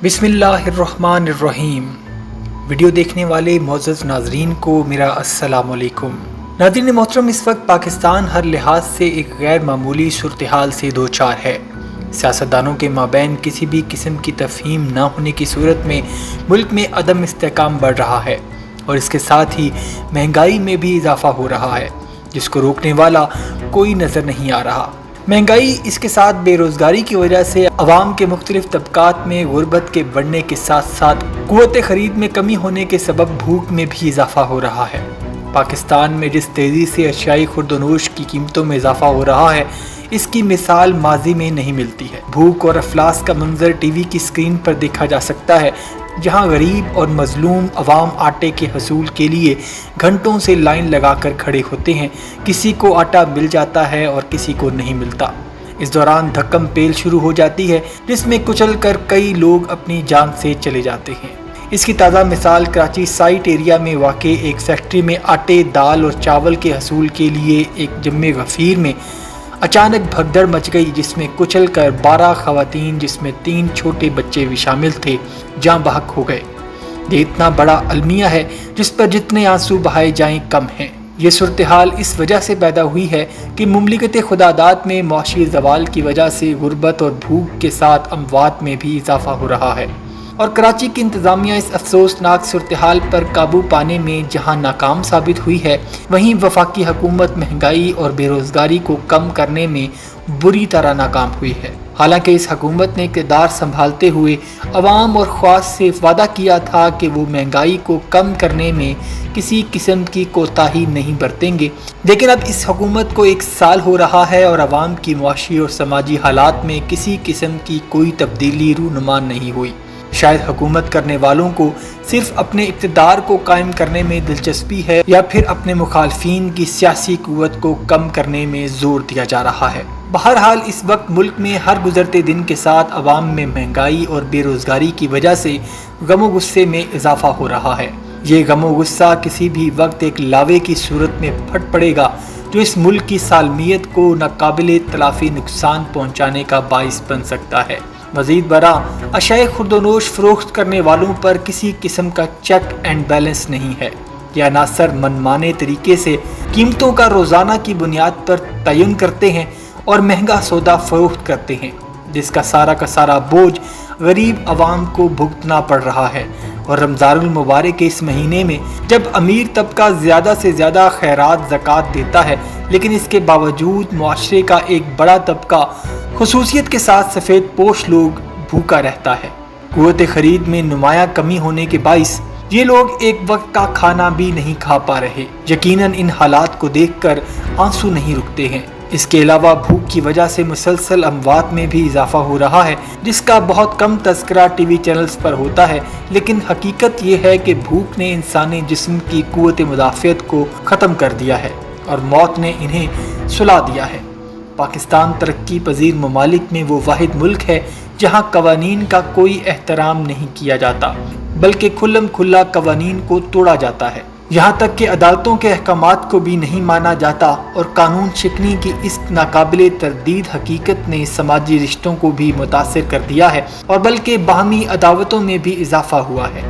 بسم اللہ الرحمن الرحیم۔ ویڈیو دیکھنے والے معزز ناظرین کو میرا السلام علیکم۔ ناظرین محترم، اس وقت پاکستان ہر لحاظ سے ایک غیر معمولی صورتحال سے دوچار ہے۔ سیاستدانوں کے مابین کسی بھی قسم کی تفہیم نہ ہونے کی صورت میں ملک میں عدم استحکام بڑھ رہا ہے، اور اس کے ساتھ ہی مہنگائی میں بھی اضافہ ہو رہا ہے، جس کو روکنے والا کوئی نظر نہیں آ رہا۔ مہنگائی، اس کے ساتھ بے روزگاری کی وجہ سے عوام کے مختلف طبقات میں غربت کے بڑھنے کے ساتھ ساتھ قوت خرید میں کمی ہونے کے سبب بھوک میں بھی اضافہ ہو رہا ہے۔ پاکستان میں جس تیزی سے اشیائی خورد و نوش کی قیمتوں میں اضافہ ہو رہا ہے، اس کی مثال ماضی میں نہیں ملتی ہے۔ بھوک اور افلاس کا منظر ٹی وی کی اسکرین پر دیکھا جا سکتا ہے، جہاں غریب اور مظلوم عوام آٹے کے حصول کے لیے گھنٹوں سے لائن لگا کر کھڑے ہوتے ہیں۔ کسی کو آٹا مل جاتا ہے اور کسی کو نہیں ملتا۔ اس دوران دھکم پیل شروع ہو جاتی ہے، جس میں کچل کر کئی لوگ اپنی جان سے چلے جاتے ہیں۔ اس کی تازہ مثال کراچی سائٹ ایریا میں واقع ایک فیکٹری میں آٹے، دال اور چاول کے حصول کے لیے ایک جم غفیر میں اچانک بھگدڑ مچ گئی، جس میں کچل کر 12 خواتین، جس میں 3 چھوٹے بچے بھی شامل تھے، جاں بحق ہو گئے۔ یہ اتنا بڑا المیہ ہے جس پر جتنے آنسو بہائے جائیں کم ہیں۔ یہ صورتحال اس وجہ سے پیدا ہوئی ہے کہ مملکت خداداد میں معاشی زوال کی وجہ سے غربت اور بھوک کے ساتھ اموات میں بھی اضافہ ہو رہا ہے، اور کراچی کی انتظامیہ اس افسوسناک صورتحال پر قابو پانے میں جہاں ناکام ثابت ہوئی ہے، وہیں وفاقی حکومت مہنگائی اور بے روزگاری کو کم کرنے میں بری طرح ناکام ہوئی ہے۔ حالانکہ اس حکومت نے اقتدار سنبھالتے ہوئے عوام اور خواص سے وعدہ کیا تھا کہ وہ مہنگائی کو کم کرنے میں کسی قسم کی کوتاہی نہیں برتیں گے، لیکن اب اس حکومت کو 1 سال ہو رہا ہے اور عوام کی معاشی اور سماجی حالات میں کسی قسم کی کوئی تبدیلی رونما نہیں ہوئی۔ شاید حکومت کرنے والوں کو صرف اپنے اقتدار کو قائم کرنے میں دلچسپی ہے، یا پھر اپنے مخالفین کی سیاسی قوت کو کم کرنے میں زور دیا جا رہا ہے۔ بہرحال اس وقت ملک میں ہر گزرتے دن کے ساتھ عوام میں مہنگائی اور بے روزگاری کی وجہ سے غم و غصے میں اضافہ ہو رہا ہے۔ یہ غم و غصہ کسی بھی وقت ایک لاوے کی صورت میں پھٹ پڑے گا، جو اس ملک کی سالمیت کو ناقابل تلافی نقصان پہنچانے کا باعث بن سکتا ہے۔ مزید برآں اشیاء خورد و نوش فروخت کرنے والوں پر کسی قسم کا چیک اینڈ بیلنس نہیں ہے۔ یہ عناصر منمانے طریقے سے قیمتوں کا روزانہ کی بنیاد پر تعین کرتے ہیں اور مہنگا سودا فروخت کرتے ہیں، جس کا سارا بوجھ غریب عوام کو بھگتنا پڑ رہا ہے۔ اور رمضان المبارک کے اس مہینے میں جب امیر طبقہ زیادہ سے زیادہ خیرات زکوٰۃ دیتا ہے، لیکن اس کے باوجود معاشرے کا ایک بڑا طبقہ، خصوصیت کے ساتھ سفید پوش لوگ، بھوکا رہتا ہے۔ قوت خرید میں نمایاں کمی ہونے کے باعث یہ لوگ ایک وقت کا کھانا بھی نہیں کھا پا رہے۔ یقیناً ان حالات کو دیکھ کر آنسو نہیں رکتے ہیں۔ اس کے علاوہ بھوک کی وجہ سے مسلسل اموات میں بھی اضافہ ہو رہا ہے، جس کا بہت کم تذکرہ ٹی وی چینلز پر ہوتا ہے، لیکن حقیقت یہ ہے کہ بھوک نے انسانی جسم کی قوت مدافعت کو ختم کر دیا ہے اور موت نے انہیں سلا دیا ہے۔ پاکستان ترقی پذیر ممالک میں وہ واحد ملک ہے جہاں قوانین کا کوئی احترام نہیں کیا جاتا، بلکہ کھلم کھلا قوانین کو توڑا جاتا ہے۔ یہاں تک کہ عدالتوں کے احکامات کو بھی نہیں مانا جاتا، اور قانون شکنی کی اس ناقابل تردید حقیقت نے سماجی رشتوں کو بھی متاثر کر دیا ہے، اور بلکہ باہمی عداوتوں میں بھی اضافہ ہوا ہے،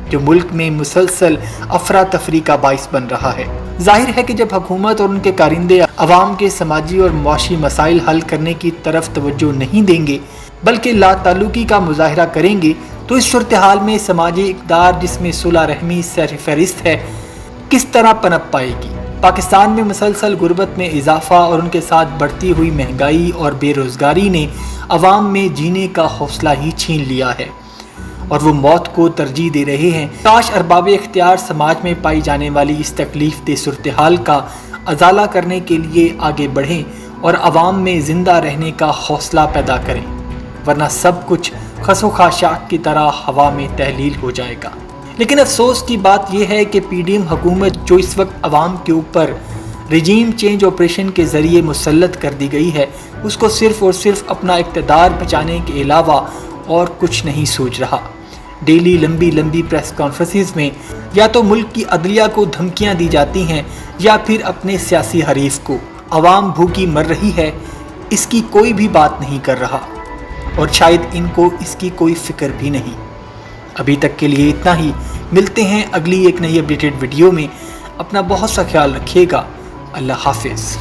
جو ملک میں مسلسل افراتفری کا باعث بن رہا ہے۔ ظاہر ہے کہ جب حکومت اور ان کے کارندے عوام کے سماجی اور معاشی مسائل حل کرنے کی طرف توجہ نہیں دیں گے، بلکہ لا تعلقی کا مظاہرہ کریں گے، تو اس صورتحال میں سماجی اقدار، جس میں صلح رحمی سر فہرست ہے، کس طرح پنپ پائے گی؟ پاکستان میں مسلسل غربت میں اضافہ اور ان کے ساتھ بڑھتی ہوئی مہنگائی اور بے روزگاری نے عوام میں جینے کا حوصلہ ہی چھین لیا ہے، اور وہ موت کو ترجیح دے رہے ہیں۔ کاش ارباب اختیار سماج میں پائی جانے والی اس تکلیف دہ صورتحال کا ازالہ کرنے کے لیے آگے بڑھیں اور عوام میں زندہ رہنے کا حوصلہ پیدا کریں، ورنہ سب کچھ خس و خاشاک کی طرح ہوا میں تحلیل ہو جائے گا۔ لیکن افسوس کی بات یہ ہے کہ پی ڈی ایم حکومت، جو اس وقت عوام کے اوپر رجیم چینج آپریشن کے ذریعے مسلط کر دی گئی ہے، اس کو صرف اور صرف اپنا اقتدار بچانے کے علاوہ اور کچھ نہیں سوچ رہا۔ ڈیلی لمبی پریس کانفرنسز میں یا تو ملک کی عدلیہ کو دھمکیاں دی جاتی ہیں، یا پھر اپنے سیاسی حریف کو۔ عوام بھوکی مر رہی ہے، اس کی کوئی بھی بات نہیں کر رہا، اور شاید ان کو اس کی کوئی فکر بھی نہیں۔ ابھی تک کے لیے اتنا ہی، ملتے ہیں اگلی ایک نئی اپڈیٹڈ ویڈیو میں۔ اپنا بہت سا خیال رکھیے گا۔ اللہ حافظ۔